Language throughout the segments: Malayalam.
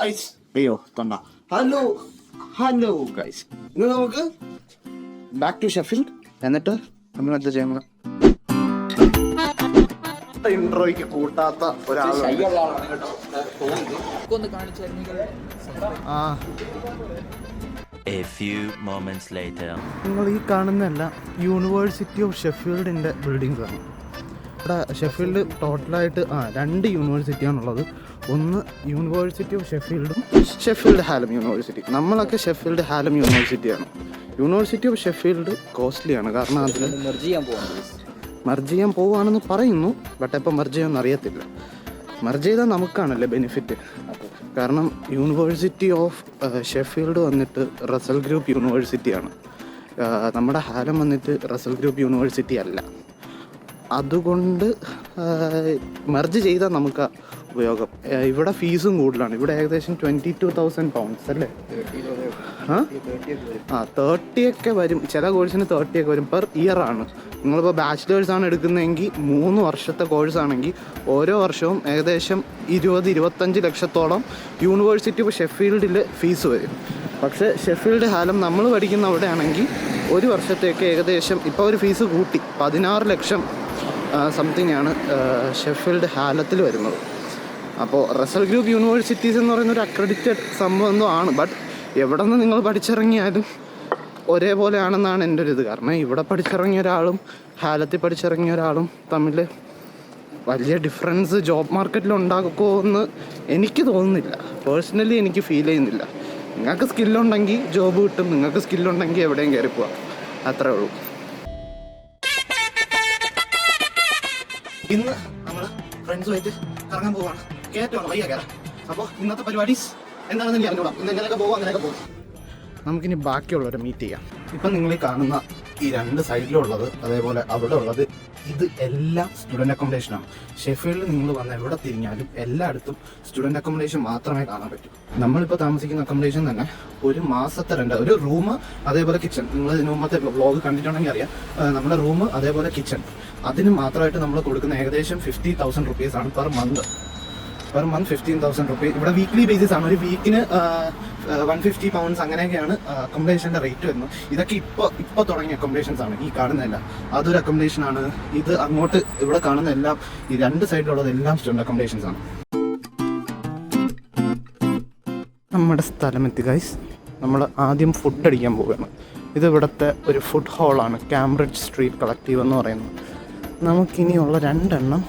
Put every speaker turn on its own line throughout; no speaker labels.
അയ്യോ തൊണ്ട. ഹലോ ഗൈസ്, ഇന്ന് നമുക്ക് ബാക്ക് ടു ഷെഫീൽഡ്. എന്നിട്ട് നമ്മൾ എന്താ ചെയ്യുന്നത്? ഇൻട്രോയ്ക്ക് കൂട്ടാത്ത ഒരാളാണ്.
A few moments later.
നിങ്ങൾ ഈ കാണുന്നതല്ല യൂണിവേഴ്സിറ്റി ഓഫ് ഷെഫീൽഡിൻ്റെ ബിൽഡിങ്സ് ആണ്. ഇവിടെ ഷെഫീൽഡ് ടോട്ടലായിട്ട് 2 യൂണിവേഴ്സിറ്റിയാണുള്ളത്. ഒന്ന് യൂണിവേഴ്സിറ്റി ഓഫ് ഷെഫീൽഡും ഷെഫീൽഡ് ഹാലം യൂണിവേഴ്സിറ്റി. നമ്മളൊക്കെ ഷെഫീൽഡ് ഹാലം യൂണിവേഴ്സിറ്റിയാണ്. യൂണിവേഴ്സിറ്റി ഓഫ് ഷെഫീൽഡ് കോസ്റ്റ്ലിയാണ്, കാരണം അതിൽ മെർജ് ചെയ്യാൻ പോവുകയാണെന്ന് പറയുന്നു. ബട്ട് എപ്പോൾ മെർജ് ചെയ്യാമെന്ന് അറിയത്തില്ല. മെർജ് ചെയ്താൽ നമുക്കാണല്ലേ ബെനിഫിറ്റ്. കാരണം യൂണിവേഴ്സിറ്റി ഓഫ് ഷെഫീൽഡ് വന്നിട്ട് റസൽ ഗ്രൂപ്പ് യൂണിവേഴ്സിറ്റിയാണ്. നമ്മുടെ ഹാലം വന്നിട്ട് റസൽ ഗ്രൂപ്പ് യൂണിവേഴ്സിറ്റി അല്ല. അതുകൊണ്ട് മെർജ് ചെയ്താൽ നമുക്ക് ഉപയോഗം. ഇവിടെ ഫീസും കൂടുതലാണ്. ഇവിടെ ഏകദേശം 22,000 പൗണ്ട്സ് അല്ലേ? 30 വരും. ചില കോഴ്സിന് 30 വരും പെർ ഇയർ ആണ്. നിങ്ങളിപ്പോൾ ബാച്ചിലേഴ്സാണ് എടുക്കുന്നതെങ്കിൽ 3 വർഷത്തെ കോഴ്സാണെങ്കിൽ ഓരോ വർഷവും ഏകദേശം 20-25 ലക്ഷത്തോളം യൂണിവേഴ്സിറ്റി ഓഫ് ഷെഫീൽഡിൽ ഫീസ് വരും. പക്ഷേ ഷെഫീൽഡ് ഹാലം നമ്മൾ പഠിക്കുന്ന അവിടെയാണെങ്കിൽ ഒരു വർഷത്തേക്ക് ഏകദേശം ഇപ്പോൾ ഒരു ഫീസ് കൂട്ടി 16 ലക്ഷം സംതിങ് ആണ് ഷെഫീൽഡ് ഹാലത്തിൽ വരുന്നത്. അപ്പോൾ റസൽ ഗ്രൂപ്പ് യൂണിവേഴ്സിറ്റീസ് എന്ന് പറയുന്ന ഒരു അക്രഡിറ്റഡ് സംഭവം എന്തോ ആണ്. ബട്ട് എവിടെ നിന്ന് നിങ്ങൾ പഠിച്ചിറങ്ങിയാലും ഒരേപോലെയാണെന്നാണ് എൻ്റെ ഒരു ഇത്. കാരണം ഇവിടെ പഠിച്ചിറങ്ങിയ ഒരാളും ഹാലത്തിൽ പഠിച്ചിറങ്ങിയ ഒരാളും തമ്മിൽ വലിയ ഡിഫറൻസ് ജോബ് മാർക്കറ്റിൽ ഉണ്ടാക്കുമോ എന്ന് എനിക്ക് തോന്നുന്നില്ല. പേഴ്സണലി എനിക്ക് ഫീൽ ചെയ്യുന്നില്ല. നിങ്ങൾക്ക് സ്കില്ലുണ്ടെങ്കിൽ ജോബ് കിട്ടും, നിങ്ങൾക്ക് സ്കില്ലുണ്ടെങ്കിൽ എവിടെയും കയറി പോവാം, അത്രേ ഉള്ളൂ. ഇന്ന് നമ്മൾ ഫ്രണ്ട്സുമായിട്ട് കറങ്ങാൻ പോവാണ്. കയറ്റമാണ്, വയ്യ കയറാം. അപ്പോൾ ഇന്നത്തെ പരിപാടീസ് എന്താണെന്ന് എനിക്ക് അറിഞ്ഞോളാം. ഇന്ന് എങ്ങനെയൊക്കെ പോകാം, അങ്ങനെയൊക്കെ പോകും. നമുക്കിനി ബാക്കിയുള്ളവരെ മീറ്റ് ചെയ്യാം. ഇപ്പം നിങ്ങൾ ഈ കാണുന്ന ഈ 2 സൈഡിലുള്ളത്, അതേപോലെ അവിടെ ഉള്ളത്, ഇത് എല്ലാം സ്റ്റുഡൻറ്റ് അക്കോമഡേഷനാണ്. ഷെഫീൽഡിൽ നിങ്ങൾ വന്ന് എവിടെ തിരിഞ്ഞാലും എല്ലായിടത്തും സ്റ്റുഡൻറ്റ് അക്കോമഡേഷൻ മാത്രമേ കാണാൻ പറ്റൂ. നമ്മളിപ്പോൾ താമസിക്കുന്ന അക്കോമഡേഷൻ തന്നെ ഒരു മാസത്തെ റെൻ്റ്, ഒരു റൂം അതേപോലെ കിച്ചൺ. നിങ്ങൾ ഇതിന് മുമ്പത്തെ വ്ളോഗ് കണ്ടിട്ടുണ്ടെങ്കിൽ അറിയാം. നമ്മുടെ റൂം അതേപോലെ കിച്ചൺ, അതിന് മാത്രമായിട്ട് നമ്മൾ കൊടുക്കുന്ന ഏകദേശം 50,000 റുപ്പീസാണ് പെർ മന്ത്. 15,000 റുപ്പീസ്. ഇവിടെ വീക്ക്ലി ബേസിസ് ആണ്. ഒരു വീക്കിന് 150 പൗണ്ട്സ് അങ്ങനെയൊക്കെയാണ് അക്കോമഡേഷൻ്റെ റേറ്റ് വരുന്നത്. ഇതൊക്കെ ഇപ്പോൾ തുടങ്ങിയ അക്കോമഡേഷൻസ് ആണ്. ഈ കാണുന്നതെല്ലാം അതൊരു അക്കോമഡേഷനാണ്. ഇത് അങ്ങോട്ട് ഇവിടെ കാണുന്ന എല്ലാം, ഈ 2 സൈഡിലുള്ളത് എല്ലാം സ്റ്റുഡൻറ്റ് അക്കോമഡേഷൻസ് ആണ്. നമ്മുടെ സ്ഥലമെത്തി ഗൈസ്. നമ്മൾ ആദ്യം ഫുഡ് അടിക്കാൻ പോവുകയാണ്. ഇത് ഇവിടുത്തെ ഒരു ഫുഡ് ഹോളാണ്, കാംബ്രിഡ്ജ് സ്ട്രീറ്റ് കളക്റ്റീവ് എന്ന് പറയുന്നത്. നമുക്കിനിയുള്ള 2 എണ്ണം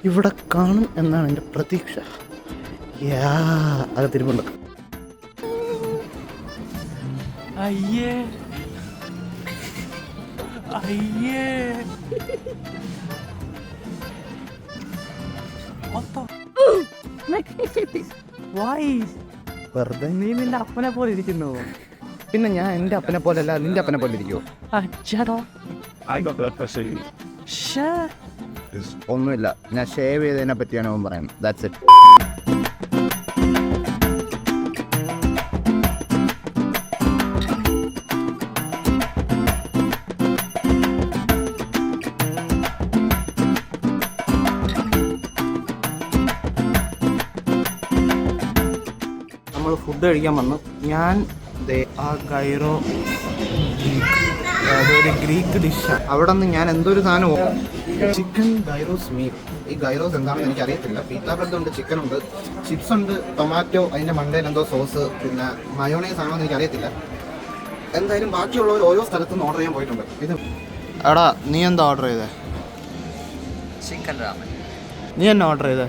ഇവിടെ കാണും എന്നാണ് എൻ്റെ പ്രതീക്ഷ. അകത്തിരിപ്പുണ്ട്.
അയ്യേ
വെറുതെ
നീ നിന്റെ അപ്പനെ പോലെ ഇരിക്കുന്നു.
പിന്നെ ഞാൻ എൻ്റെ അപ്പനെ പോലെ അല്ല, നിന്റെ അപ്പനെ പോലെ ഇരിക്കുമോ? ഒന്നുമില്ല, ഞാൻ ഷേവ് ചെയ്തതിനെ പറ്റിയാണ് അവൻ പറയുന്നത്. That's it. നമ്മൾ ഫുഡ് കഴിക്കാൻ വന്നു. ഞാൻ ആ ഗൈറോ, അതൊരു ഗ്രീക്ക് ഡിഷാണ്. അവിടെ നിന്ന് ഞാൻ എന്തൊരു സാധനം, ചിക്കൻ ഗൈറോസ് മീൽ. ഈ ഗൈറോസ് എന്താണെന്ന് എനിക്കറിയത്തില്ല. പീറ്റ ബ്രെഡ് ഉണ്ട്, ചിക്കൻ ഉണ്ട്, ചിപ്സ് ഉണ്ട്, ടൊമാറ്റോ, അതിൻ്റെ മണ്ടയിൽ എന്തോ സോസ്, പിന്നെ മയോണൈസ് ആണോ എന്ന് എനിക്കറിയത്തില്ല. എന്തായാലും ബാക്കിയുള്ളവർ ഓരോ സ്ഥലത്തുനിന്ന് ഓർഡർ ചെയ്യാൻ പോയിട്ടുണ്ട്. ഇത് എടാ, നീ എന്താ ഓർഡർ ചെയ്തേ?
ചിക്കൻ രാമൻ.
നീ എന്നാ ഓർഡർ ചെയ്തേ?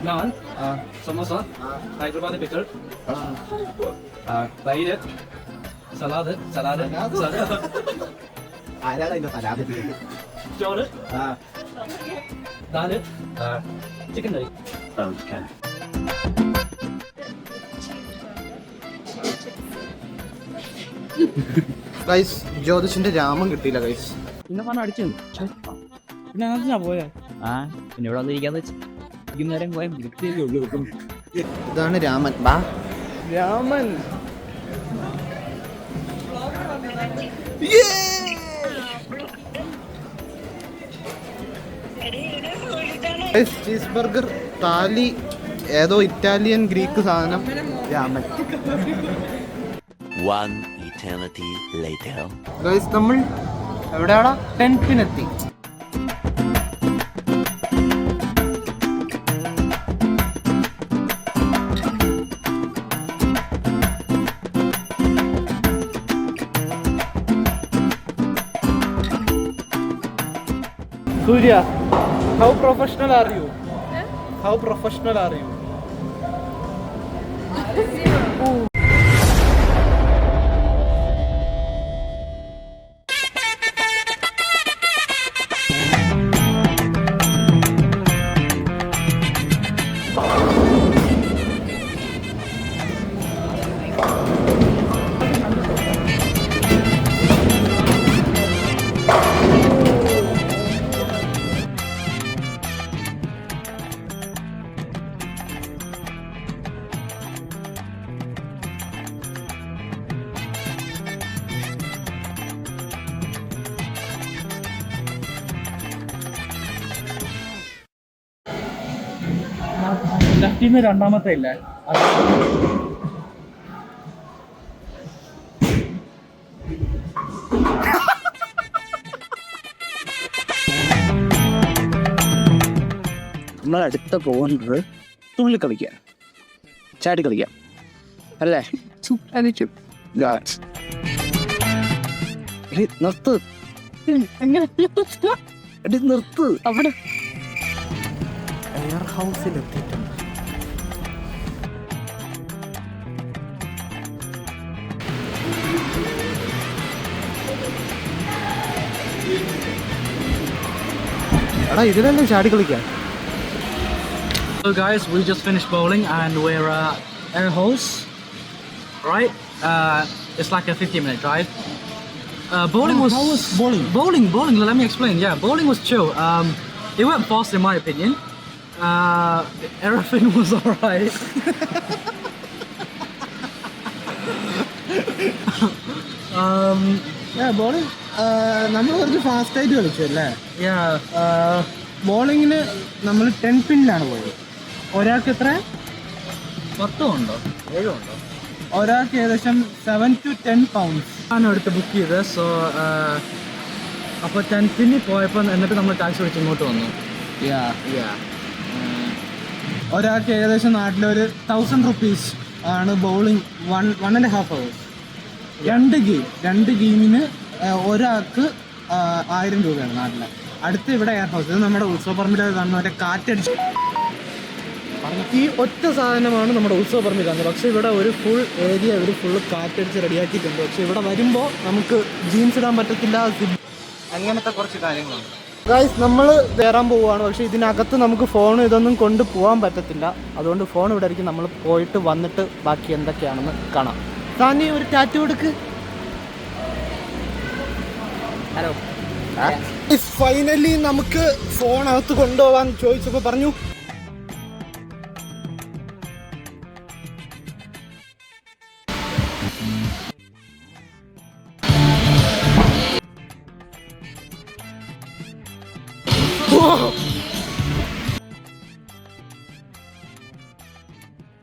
नान समोसा हैदराबादी पिकल तैര് സലാഡ്
ആരാണ് അതിൻ്റെ സലാഡ്?
ചോറ് ദാല് ചിക്കൻ കറി.
ഗൈസ്, ജ്യോതിഷിന്റെ രാമൻ കിട്ടിയില്ല ഗൈസ്.
പിന്നെ പറഞ്ഞ അടിച്ചു പിന്നെ ഞാൻ പോയാ പിന്നെ ഇവിടെ വന്നിരിക്കാന്ന് വെച്ച് നേരം പോയാൽ കിട്ടിയേ ഉള്ളൂ.
ഇതാണ് രാമൻ. ബാ രാമൻ. ചീസ് ബർഗർ, താലി, ഏതോ ഇറ്റാലിയൻ ഗ്രീക്ക് സാധനം.
One eternity later.
ഗൈസ് നമ്മൾ എവിടെയാടാ? ടെൻത്തിനെത്തി. Surya, how professional are you? How professional are you?
ലെഫ്റ്റിൽ നിന്ന് രണ്ടാമത്തെ ഇല്ലേ?
നമ്മളടുത്ത പോകുന്നത് തുള്ളി കളിക്കാൻ, ചാടി കളിക്കാം അല്ലേ? നിർത്ത്, നിർത്ത്. അവിടെ
എയർ ഹൗസിൽ എത്തിയിട്ടുണ്ട്. എടാ ഇതിലല്ലേ ചാടി കളിക്കാൻ?
So guys, we just finished bowling and we're air house, right? It's like a 50-minute drive. Bowling was bowling. Let me explain. Yeah, bowling was chill. It went fast in my opinion. Everything was alright.
Bowling നമ്മൾ കുറച്ച് ഫാസ്റ്റ് ആയിട്ട് കളിച്ചു അല്ലേ?
Yeah.
ബോളിങ്ങിന് നമ്മൾ 10 പിന്നിലാണ് പോയത്. ഒരാൾക്ക് എത്ര?
10 ഉണ്ടോ 7 ഉണ്ടോ?
ഒരാൾക്ക് ഏകദേശം 7 to 10 pounds
ആണ് അടുത്ത് ബുക്ക് ചെയ്തത്. സോ അപ്പോൾ 10 പിന്നിൽ പോയപ്പോൾ എന്നിട്ട് നമ്മൾ ടാക്സി വിളിച്ച് ഇങ്ങോട്ട് വന്നു.
ഒരാൾക്ക് ഏകദേശം നാട്ടിലൊരു 1000 rupees ആണ് ബൗളിംഗ്. 1.5 hours. 2 ഗെയിമിന് ഒരാൾക്ക് 1000 രൂപയാണ് നാട്ടിലെ. അടുത്ത് ഇവിടെ എയർ ഹൗസ്, ഇത് നമ്മുടെ ഉത്സവപ്പറമ്പിൽ കാണുന്നവരെ കാറ്റടിച്ച് ഈ ഒറ്റ സാധനമാണ് നമ്മുടെ ഉത്സവപ്പറമ്പിൽ കാണുന്നത്. പക്ഷേ ഇവിടെ ഒരു ഫുൾ ഏരിയ ഒരു ഫുള്ള് കാറ്റടിച്ച് റെഡിയാക്കിയിട്ടുണ്ട്. പക്ഷേ ഇവിടെ വരുമ്പോൾ നമുക്ക് ജീൻസ് ഇടാൻ പറ്റത്തില്ല, അങ്ങനത്തെ കുറച്ച് കാര്യങ്ങളുണ്ട്. ഗൈസ് നമ്മൾ കയറാൻ പോവുകയാണ്. പക്ഷേ ഇതിനകത്ത് നമുക്ക് ഫോൺ ഇതൊന്നും കൊണ്ട് പോകാൻ പറ്റത്തില്ല. അതുകൊണ്ട് ഫോൺ ഇവിടെ ആയിരിക്കും. നമ്മൾ പോയിട്ട് വന്നിട്ട് ബാക്കി എന്തൊക്കെയാണെന്ന് കാണാം. താനി ഒരു ടാറ്റു കൊടുക്ക്.
ഹലോ.
ഫൈനലി നമുക്ക് ഫോണകത്ത് കൊണ്ടുപോകാൻ ചോദിച്ചപ്പോൾ പറഞ്ഞു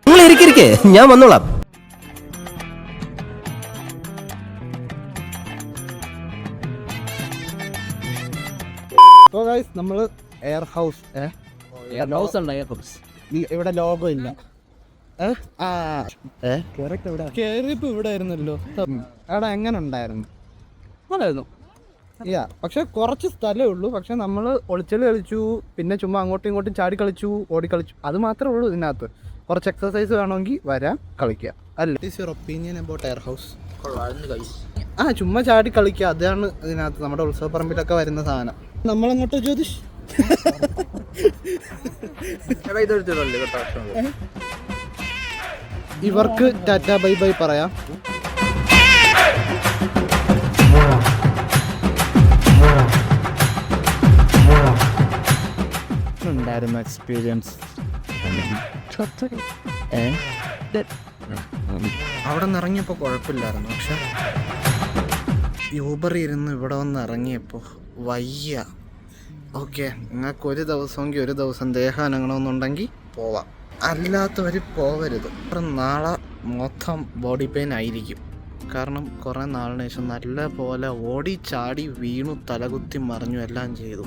നിങ്ങൾ ഇരിക്കെ ഞാൻ വന്നോളാം.
നമ്മൾ എയർ ഹൗസ് ഇവിടെ ലോഗോ ഇല്ല. കേറിയപ്പോ ഇവിടെ ആയിരുന്നല്ലോ. അവിടെ എങ്ങനെ ഉണ്ടായിരുന്നു? പക്ഷെ കുറച്ച് സ്ഥലമേ ഉള്ളൂ. പക്ഷെ നമ്മൾ ഒളിച്ചല് കളിച്ചു, പിന്നെ ചുമ്മാ അങ്ങോട്ടും ഇങ്ങോട്ടും ചാടി കളിച്ചു, ഓടിക്കളിച്ചു. അത് മാത്രമേ ഉള്ളൂ ഇതിനകത്ത്. കുറച്ച് എക്സസൈസ് വേണമെങ്കിൽ വരാം, കളിക്കുക അല്ലേ? Is your opinion about air house? ചുമ്മാ ചാടി കളിക്കുക, അതാണ് ഇതിനകത്ത് നമ്മുടെ ഉത്സവപ്പറമ്പിലൊക്കെ വരുന്ന സാധനം. നമ്മളങ്ങോട്ട് ജ്യോതിഷ് ഇവർക്ക് ടാറ്റ ബൈ ബൈ പറയാം. ഉണ്ടായിരുന്നു എക്സ്പീരിയൻസ്. അവിടെ നിന്ന് ഇറങ്ങിയപ്പോൾ കുഴപ്പമില്ലായിരുന്നു. പക്ഷെ യൂബർ ഇരുന്ന് ഇവിടെ വന്ന് ഇറങ്ങിയപ്പോൾ വയ്യ. ഓക്കെ, നിങ്ങൾക്ക് ഒരു ദിവസമെങ്കിൽ ഒരു ദിവസം ദേഹം അനങ്ങണമെന്നുണ്ടെങ്കിൽ പോവാം, അല്ലാത്തവർ പോവരുത്. നാളെ മൊത്തം ബോഡി പെയിൻ ആയിരിക്കും. കാരണം കുറേ നാളിന് ശേഷം നല്ല പോലെ ഓടി ചാടി വീണു തലകുത്തി മറിഞ്ഞു എല്ലാം ചെയ്തു.